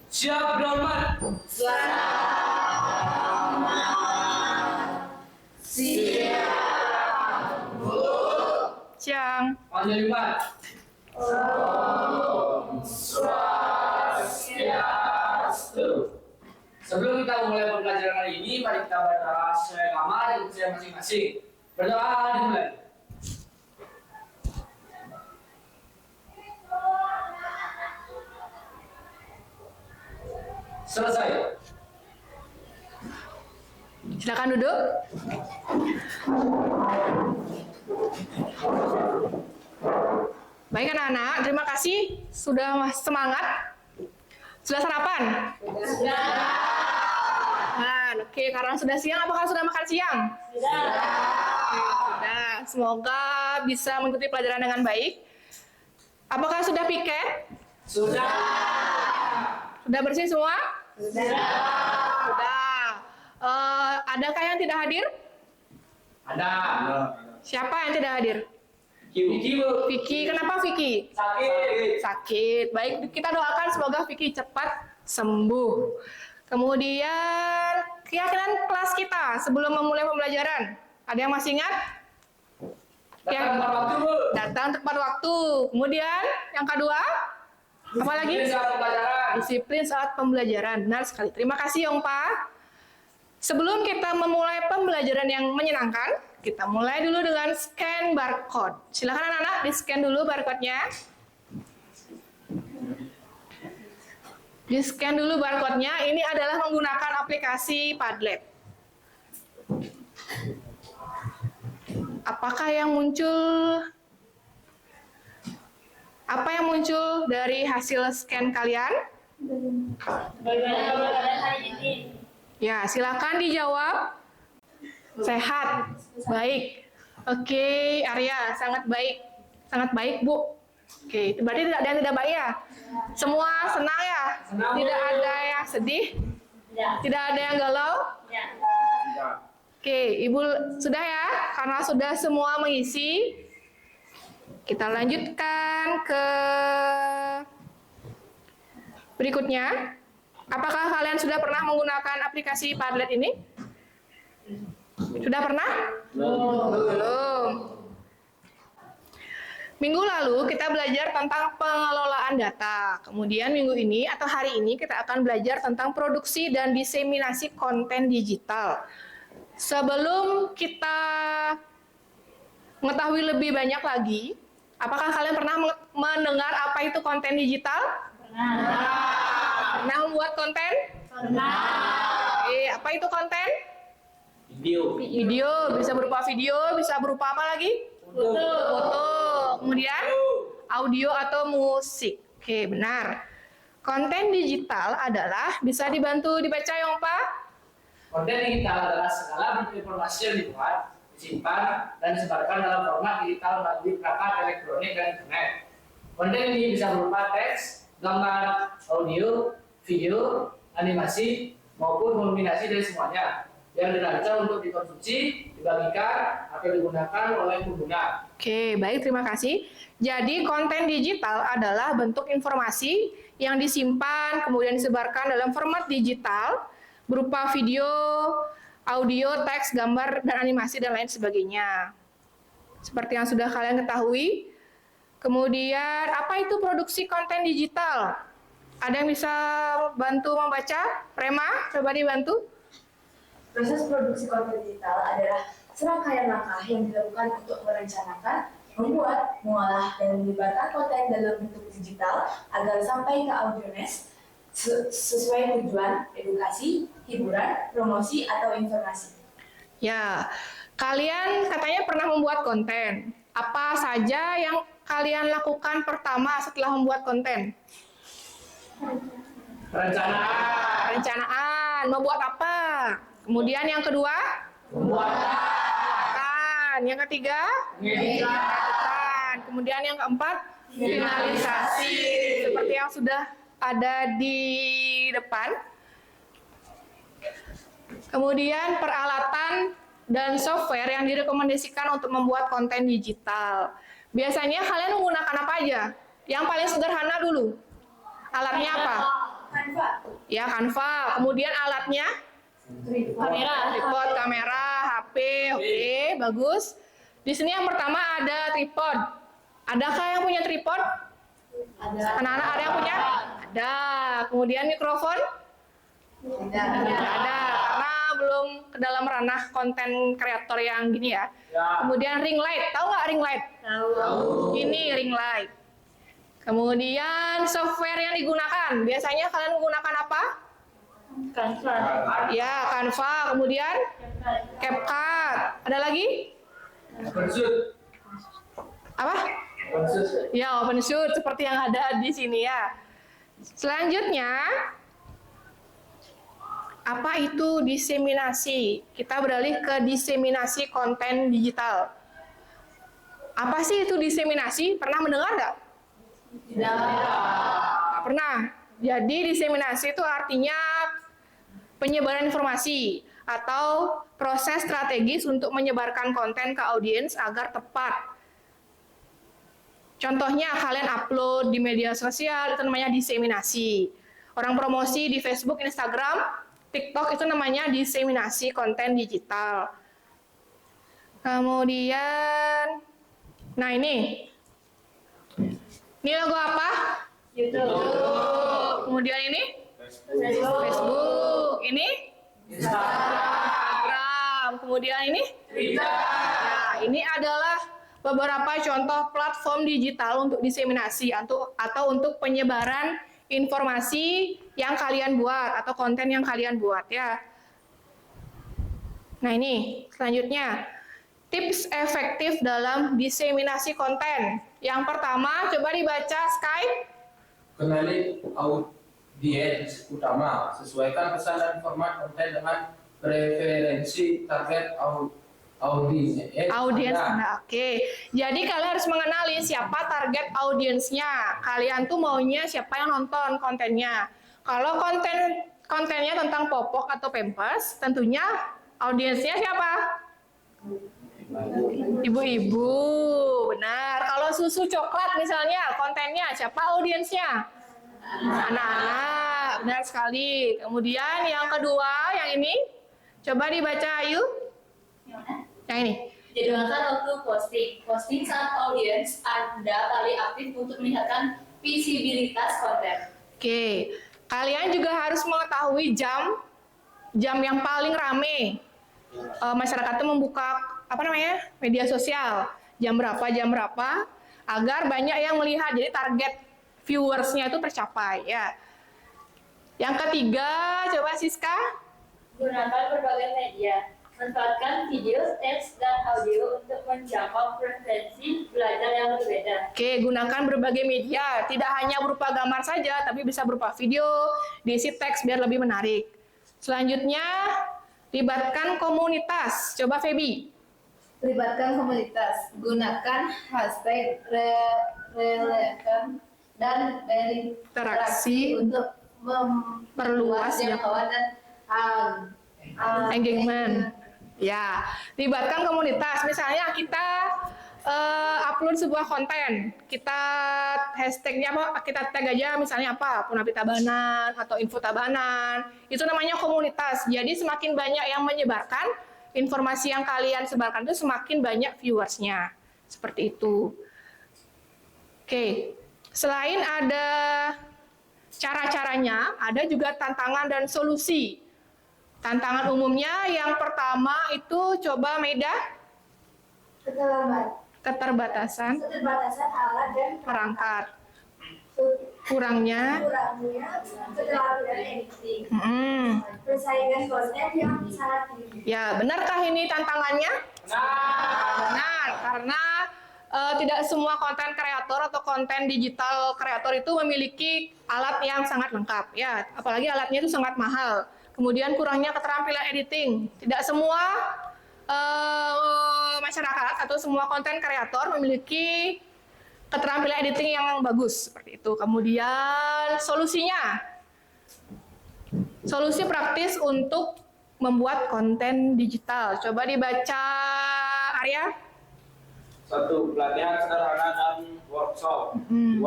Siap, Brahman. Siang. Panjang lima. Sebelum kita memulai pembelajaran hari ini, mari kita berdoa sesuai kamar dan usia masing-masing. Berdoa dimulai. Selesai. Silakan duduk. Baik anak-anak, terima kasih sudah semangat. Sudah sarapan? Sudah. Oke, karena sudah siang, apakah sudah makan siang? Sudah. Sudah. Semoga bisa mengikuti pelajaran dengan baik. Apakah sudah piket? Sudah. Sudah bersih semua? Sudah. Sudah. Adakah yang tidak hadir? Ada. Siapa yang tidak hadir? Vicky, Bu. Vicky, kenapa Vicky? Sakit. Sakit. Baik, kita doakan semoga Vicky cepat sembuh. Kemudian, keyakinan kelas kita sebelum memulai pembelajaran. Ada yang masih ingat? Datang tepat waktu, Bu. Datang tepat waktu. Kemudian, yang kedua, apa lagi? Disiplin saat pembelajaran. Disiplin saat pembelajaran. Benar sekali. Terima kasih, Yongpa. Sebelum kita memulai pembelajaran yang menyenangkan, kita mulai dulu dengan scan barcode. Silakan anak-anak di-scan dulu barcode-nya. Di-scan dulu barcode-nya. Ini adalah menggunakan aplikasi Padlet. Apakah yang muncul? Apa yang muncul dari hasil scan kalian? Bagaimana pembelajaran hari ini? Ya, silakan dijawab. Sehat, baik. Oke, Arya, sangat baik. Sangat baik, Bu. Oke, berarti tidak ada yang tidak baik ya? Semua senang ya? Senang, Bu. Tidak ada yang sedih? Ya. Tidak ada yang galau? Ya. Oke, Ibu sudah ya? Karena sudah semua mengisi, kita lanjutkan ke berikutnya. Apakah kalian sudah pernah menggunakan aplikasi Padlet ini? Sudah pernah? Belum. Minggu lalu kita belajar tentang pengelolaan data. Kemudian minggu ini atau hari ini kita akan belajar tentang produksi dan diseminasi konten digital. Sebelum kita mengetahui lebih banyak lagi, apakah kalian pernah mendengar apa itu konten digital? Pernah membuat konten? Pernah. Oke, apa itu konten? Video. Video, bisa berupa video, bisa berupa apa lagi? Foto. Kemudian audio atau musik. Oke, benar. Konten digital adalah bisa dibantu dibaca Yongpa? Konten digital adalah segala bentuk informasi yang dibuat, disimpan, dan disebarkan dalam format digital melalui perangkat elektronik dan internet. Konten ini bisa berupa teks, gambar, audio, video, animasi, maupun kombinasi dari semuanya yang dirancang untuk dikonsumsi, dibagikan, atau digunakan oleh pengguna. Oke, baik, terima kasih. Jadi konten digital adalah bentuk informasi yang disimpan kemudian disebarkan dalam format digital berupa video, audio, teks, gambar, dan animasi dan lain sebagainya. Seperti yang sudah kalian ketahui. Kemudian apa itu produksi konten digital? Ada yang bisa bantu membaca? Prema, coba dibantu. Proses produksi konten digital adalah serangkaian langkah yang dilakukan untuk merencanakan, membuat, mengolah, dan menyebarkan konten dalam bentuk digital agar sampai ke audiens sesuai tujuan, edukasi, hiburan, promosi, atau informasi. Ya, kalian katanya pernah membuat konten. Apa saja yang kalian lakukan pertama setelah membuat konten? Perencanaan. Perencanaan, membuat apa? Kemudian yang kedua? Pembuatan. Yang ketiga? Pengeditan. Kemudian yang keempat? Finalisasi. Seperti yang sudah ada di depan. Kemudian peralatan dan software yang direkomendasikan untuk membuat konten digital. Biasanya kalian menggunakan apa aja? Yang paling sederhana dulu. Alatnya apa? Canva. Ya, Canva. Kemudian alatnya? Kamera. Tripod, kamera, HP. Oke, bagus. Di sini yang pertama ada tripod. Adakah yang punya tripod? Ada. Anak-anak ada yang punya? Ada. Kemudian mikrofon? Tidak ada, karena belum ke dalam ranah konten kreator yang gini ya. Kemudian ring light, tahu nggak ring light? Tahu. Ini ring light. Kemudian software yang digunakan, biasanya kalian menggunakan apa? Canva. Ya, Canva. Kemudian CapCut. Ada lagi? Open Apa? source. Ya, OpenShoot seperti yang ada di sini ya. Selanjutnya, apa itu diseminasi? Kita beralih ke diseminasi konten digital. Apa sih itu diseminasi? Pernah mendengar nggak? Nggak pernah. Jadi diseminasi itu artinya penyebaran informasi atau proses strategis untuk menyebarkan konten ke audiens agar tepat. Contohnya kalian upload di media sosial, itu namanya diseminasi. Orang promosi di Facebook, Instagram, TikTok, itu namanya diseminasi konten digital. Kemudian, nah ini logo apa? YouTube. Kemudian ini Facebook, ini Instagram, kemudian ini Nah, ini adalah beberapa contoh platform digital untuk diseminasi atau untuk penyebaran informasi yang kalian buat atau konten yang kalian buat ya. Nah ini selanjutnya tips efektif dalam diseminasi konten. Yang pertama coba dibaca Skype. Kenali audiens utama, sesuaikan pesan dan format konten dengan preferensi target Audiens Anda. Oke. Jadi kalian harus mengenali siapa target audiensnya. Kalian tuh maunya siapa yang nonton kontennya. Kalau kontennya tentang popok atau pampers, tentunya audiensnya siapa? Ibu-ibu. Benar. Kalau susu coklat misalnya, kontennya siapa audiensnya? Anak-anak. Benar sekali. Kemudian yang kedua, yang ini coba dibaca Ayu. Yang ini. Jadwalkan waktu posting. Posting saat audiens Anda paling aktif untuk meningkatkan visibilitas konten. Oke. Kalian juga harus mengetahui jam yang paling rame. Masyarakat itu membuka media sosial. Jam berapa agar banyak yang melihat. Jadi target viewersnya itu tercapai ya. Yang ketiga, coba Siska. Gunakan berbagai media. Manfaatkan video, teks, dan audio untuk menjangkau preferensi belajar yang berbeda. Oke, gunakan berbagai media. Tidak hanya berupa gambar saja, tapi bisa berupa video, diisi teks biar lebih menarik. Selanjutnya, libatkan komunitas. Coba Feby. Libatkan komunitas, gunakan hashtag relevan dan berinteraksi untuk Memperluas jangkauan dan engagement. Ya, libatkan komunitas. Misalnya kita upload sebuah konten, kita hashtagnya apa? Kita tag aja misalnya apa? Punapi Tabanan atau Info Tabanan. Itu namanya komunitas. Jadi semakin banyak yang menyebarkan informasi yang kalian sebarkan itu semakin banyak viewersnya. Seperti itu. Oke. Selain ada cara-caranya, ada juga tantangan dan solusi. Tantangan umumnya yang pertama itu coba Maida. Keterbatasan alat dan perangkat. Kurangnya keterampilan editing. Persaingan konten yang sangat tinggi. Ya, benarkah ini tantangannya? Benar, karena tidak semua konten kreator atau konten digital kreator itu memiliki alat yang sangat lengkap ya, apalagi alatnya itu sangat mahal. Kemudian kurangnya keterampilan editing. Tidak semua masyarakat atau semua konten kreator memiliki keterampilan editing yang bagus seperti itu. Kemudian solusinya, solusi praktis untuk membuat konten digital. Coba dibaca Arya. 1. Pelatihan sederhana dan workshop. 2.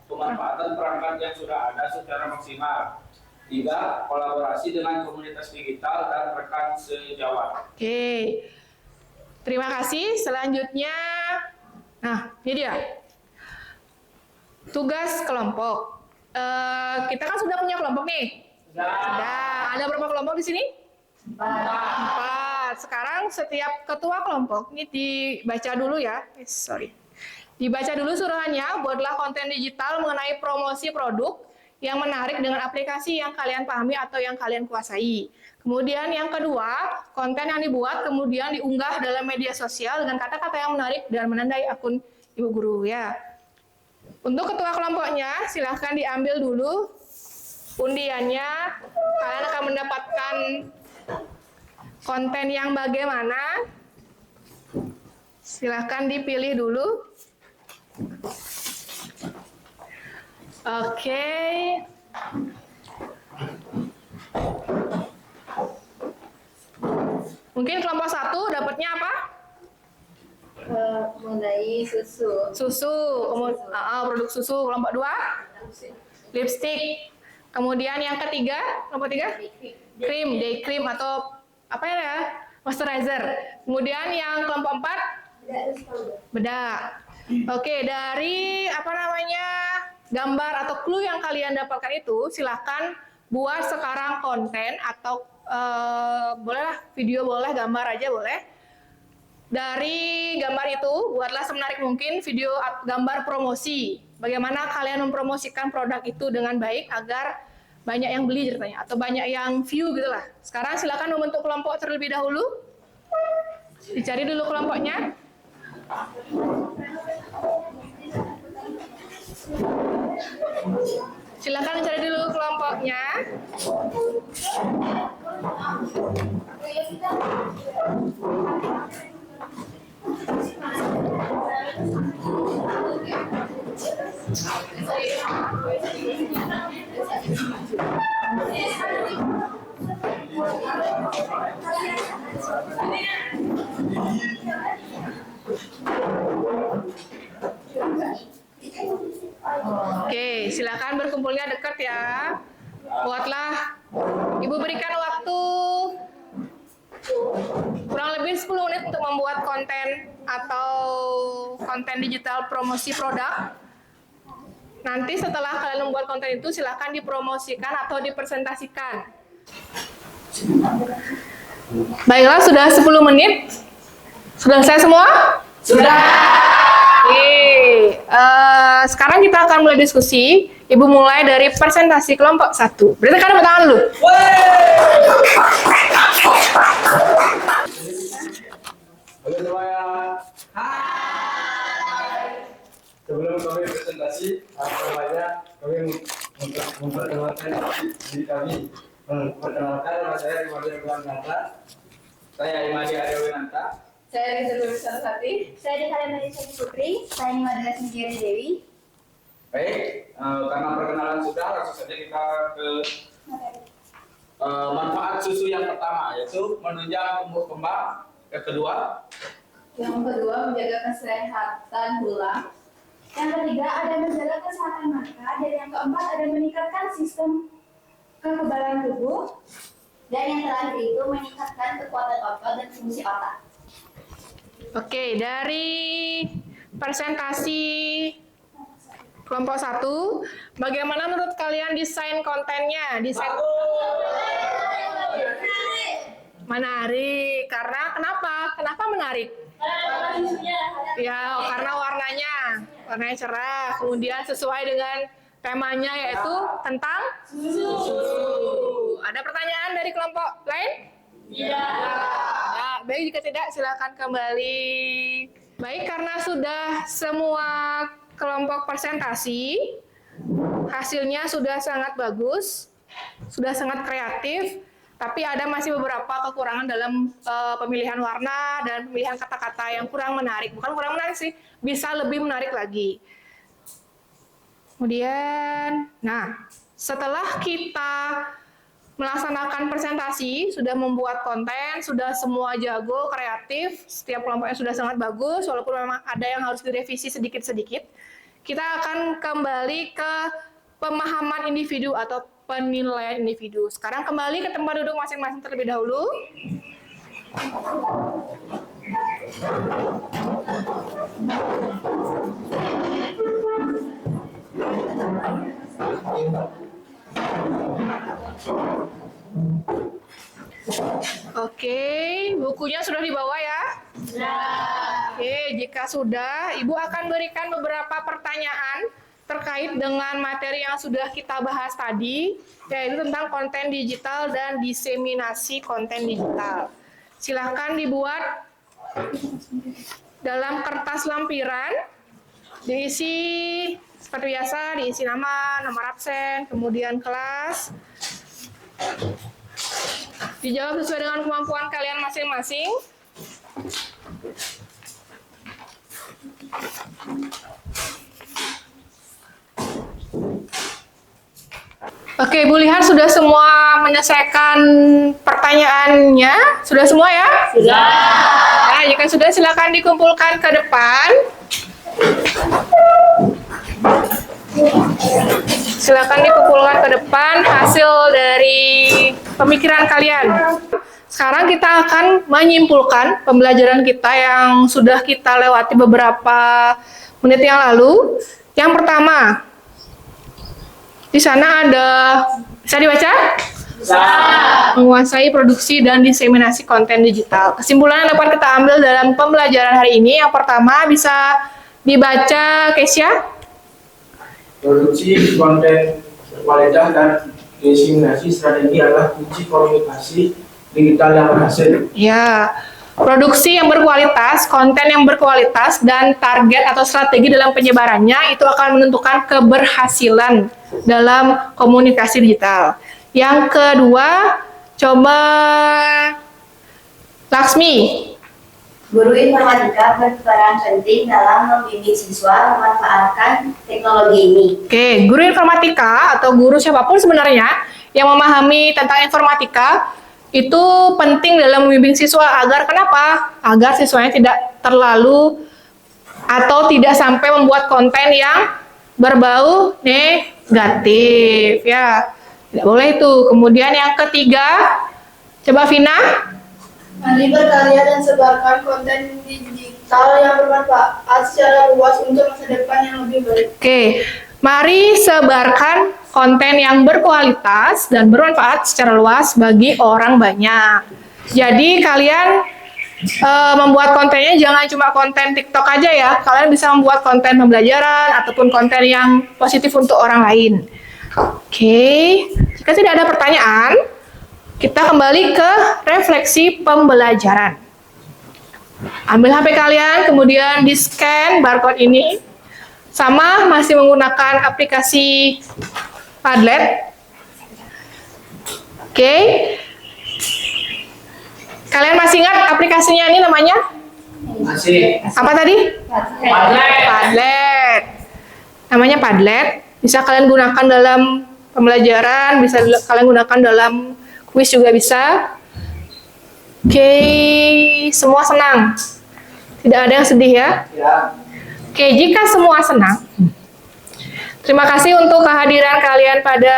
Pemanfaatan perangkat yang sudah ada secara maksimal. 3. Kolaborasi dengan komunitas digital dan rekan sejawat. Oke, terima kasih. Selanjutnya, nah ini dia tugas kelompok. Kita kan sudah punya kelompok nih. Sudah. Ada berapa kelompok di sini? 4. Sekarang setiap ketua kelompok ini dibaca dulu ya. Dibaca dulu suruhannya. Buatlah konten digital mengenai promosi produk yang menarik dengan aplikasi yang kalian pahami atau yang kalian kuasai. Kemudian yang kedua, konten yang dibuat kemudian diunggah dalam media sosial dengan kata-kata yang menarik dan menandai akun ibu guru ya. Untuk ketua kelompoknya, silahkan diambil dulu undiannya. Kalian akan mendapatkan konten yang bagaimana. Silahkan dipilih dulu. Oke. Mungkin kelompok 1 dapatnya apa? Mengenai susu. Susu, produk susu. Kelompok 2? Lipstick. Kemudian yang ketiga, kelompok 3? Krim, day cream atau apa ya? Moisturizer. Kemudian yang kelompok 4? Bedak. Oke, dari gambar atau clue yang kalian dapatkan itu, silakan buat sekarang konten atau bolehlah video, boleh gambar aja boleh. Dari gambar itu buatlah semenarik mungkin video gambar promosi. Bagaimana kalian mempromosikan produk itu dengan baik agar banyak yang beli ceritanya atau banyak yang view gitulah. Sekarang silakan membentuk kelompok terlebih dahulu. Dicari dulu kelompoknya. Silakan cari dulu kelompoknya. Oke, silakan berkumpulnya dekat ya. Buatlah, Ibu berikan waktu kurang lebih 10 menit untuk membuat konten atau konten digital promosi produk. Nanti setelah kalian membuat konten itu silakan dipromosikan atau dipresentasikan. Baiklah, sudah 10 menit. Sudah selesai semua? Sudah. Oke, sekarang kita akan mulai diskusi. Ibu mulai dari presentasi kelompok 1. Berarti kalian tangan dulu. Halo semuanya. Hai. Sebelum kami presentasi, kami memperkenalkan diri kami. Perkenalkan, nama saya Imadi Ardiwinanta. Saya Imadi Ardiwinanta. Saya Rizal Sarasati. Saya Dikala Melisa Putri. Saya Nimadra Singgiri Dewi. Baik, karena perkenalan sudah, langsung saja kita ke manfaat susu yang pertama, yaitu menunjang tumbuh kembang. Yang kedua, menjaga kesehatan tulang. Yang ketiga ada menjaga kesehatan mata. Dan yang keempat ada meningkatkan sistem kekebalan tubuh. Dan yang terakhir itu meningkatkan kekuatan otot dan fungsi otak. Oke, dari presentasi kelompok 1, bagaimana menurut kalian desain kontennya? Menarik. Karena kenapa? Kenapa menarik? Ya, karena warnanya cerah, kemudian sesuai dengan temanya yaitu tentang susu. Ada pertanyaan dari kelompok lain? Iya. Ya, baik, jika tidak silakan kembali. Baik, karena sudah semua kelompok presentasi, hasilnya sudah sangat bagus, sudah sangat kreatif, tapi ada masih beberapa kekurangan dalam pemilihan warna dan pemilihan kata-kata yang kurang menarik. Bukan kurang menarik sih, bisa lebih menarik lagi. Kemudian, nah, setelah kita melaksanakan presentasi, sudah membuat konten, sudah semua jago, kreatif, setiap kelompoknya sudah sangat bagus, walaupun memang ada yang harus direvisi sedikit-sedikit. Kita akan kembali ke pemahaman individu atau penilaian individu. Sekarang kembali ke tempat duduk masing-masing terlebih dahulu. Oke, bukunya sudah dibawa ya? Oke, jika sudah, Ibu akan berikan beberapa pertanyaan terkait dengan materi yang sudah kita bahas tadi, yaitu tentang konten digital dan diseminasi konten digital. Silahkan dibuat dalam kertas lampiran, diisi seperti biasa, diisi nama, nomor absen, kemudian kelas. Dijawab sesuai dengan kemampuan kalian masing-masing. Oke, Ibu lihat sudah semua menyelesaikan pertanyaannya? Sudah semua ya? Sudah. Nah, jika sudah silakan dikumpulkan ke depan. Silakan dikumpulkan ke depan hasil dari pemikiran kalian. Sekarang kita akan menyimpulkan pembelajaran kita yang sudah kita lewati beberapa menit yang lalu. Yang pertama, di sana ada, bisa dibaca? Bisa. Menguasai produksi dan diseminasi konten digital. Kesimpulan yang dapat kita ambil dalam pembelajaran hari ini, yang pertama bisa dibaca, Kesia? Produksi konten berkualitas dan diseminasi strategi adalah kunci komunikasi digital yang berhasil. Ya, produksi yang berkualitas, konten yang berkualitas, dan target atau strategi dalam penyebarannya itu akan menentukan keberhasilan dalam komunikasi digital. Yang kedua, coba Laksmi. Guru informatika berperan penting dalam membimbing siswa memanfaatkan teknologi ini. Oke, guru informatika atau guru siapapun sebenarnya yang memahami tentang informatika itu penting dalam membimbing siswa agar kenapa? Agar siswanya tidak terlalu atau tidak sampai membuat konten yang berbau negatif ya. Tidak boleh itu. Kemudian yang ketiga, coba Vina. Mari berkarya dan sebarkan konten digital yang bermanfaat secara luas untuk masa depan yang lebih baik. Oke, mari sebarkan konten yang berkualitas dan bermanfaat secara luas bagi orang banyak. Jadi kalian membuat kontennya jangan cuma konten TikTok aja ya. Kalian bisa membuat konten pembelajaran ataupun konten yang positif untuk orang lain. Oke, jika tidak ada pertanyaan, kita kembali ke refleksi pembelajaran. Ambil HP kalian, kemudian di-scan barcode ini. Sama, masih menggunakan aplikasi Padlet. Oke. Kalian masih ingat aplikasinya ini namanya? Masih. Apa tadi? Padlet. Padlet. Namanya Padlet. Bisa kalian gunakan dalam pembelajaran, bisa kalian gunakan dalam kuis juga bisa. Oke, semua senang. Tidak ada yang sedih ya? Ya. Oke, jika semua senang, terima kasih untuk kehadiran kalian pada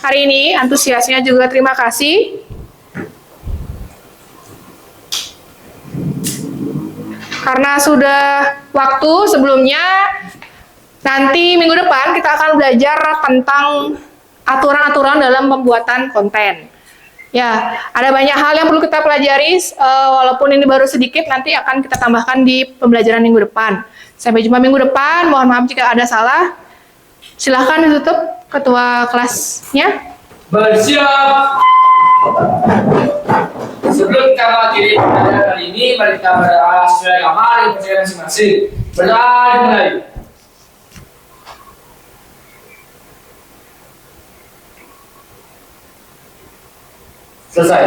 hari ini. Antusiasnya juga terima kasih. Karena sudah waktu sebelumnya, nanti minggu depan kita akan belajar tentang aturan-aturan dalam pembuatan konten. Ya, ada banyak hal yang perlu kita pelajari, walaupun ini baru sedikit, nanti akan kita tambahkan di pembelajaran minggu depan. Sampai jumpa minggu depan, mohon maaf jika ada salah. Silahkan ditutup ketua kelasnya. Bersiap. Sebelum kita mengakhiri pembelajaran kali ini, mari kita berdoa sesuai agama dan percaya masing-masing. Berdoa dimulai. Selesai.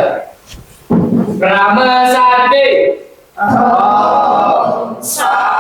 Brahma Sante. Om Shanti.